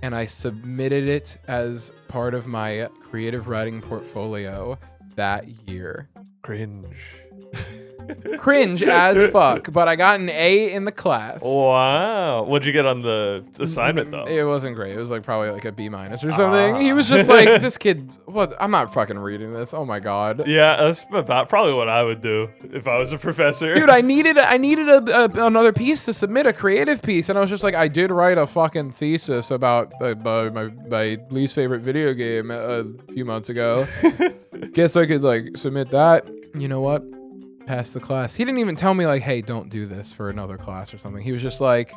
And I submitted it as part of my creative writing portfolio that year. Cringe as fuck, but I got an A in the class. Wow. What'd you get on the assignment, though? It wasn't great. It was like probably like a B- or something. He was just like, this kid, what? I'm not fucking reading this. Oh my God. Yeah, that's about probably what I would do if I was a professor. Dude, I needed another piece to submit, a creative piece. And I was just like, I did write a fucking thesis about my least favorite video game a few months ago. Guess I could like submit that. You know what? Pass the class. He didn't even tell me like, hey, don't do this for another class or something. He was just like,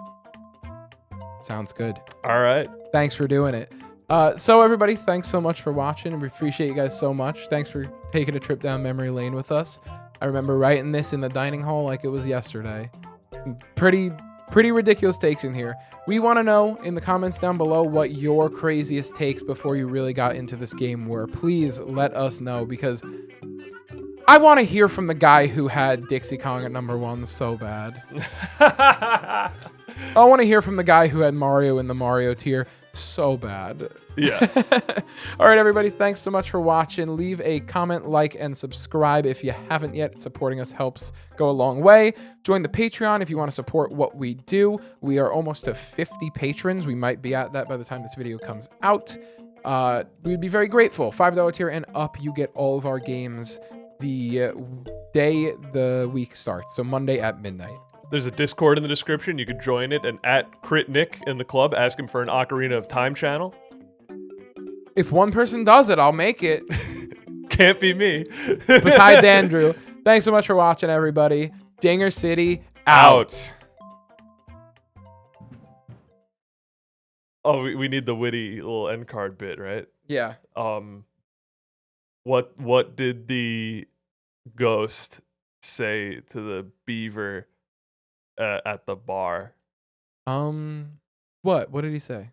sounds good. All right. Thanks for doing it. So everybody, thanks so much for watching. We appreciate you guys so much. Thanks for taking a trip down memory lane with us. I remember writing this in the dining hall like it was yesterday. Pretty ridiculous takes in here. We want to know in the comments down below what your craziest takes before you really got into this game were. Please let us know, because I want to hear from the guy who had Dixie Kong at #1 so bad. I want to hear from the guy who had Mario in the Mario tier so bad. Yeah. All right, everybody. Thanks so much for watching. Leave a comment, like, and subscribe if you haven't yet. Supporting us helps go a long way. Join the Patreon if you want to support what we do. We are almost to 50 patrons. We might be at that by the time this video comes out. We'd be very grateful. $5 tier and up, you get all of our games the day the week starts, so Monday at midnight. There's a Discord in the description. You could join it, and at CritNick in the club, ask him for an Ocarina of Time channel. If one person does it, I'll make it. Can't be me. Besides Andrew. Thanks so much for watching, everybody. Dinger City out. Oh, we need the witty little end card bit, right? Yeah. What did the ghost say to the beaver at the bar? What did he say?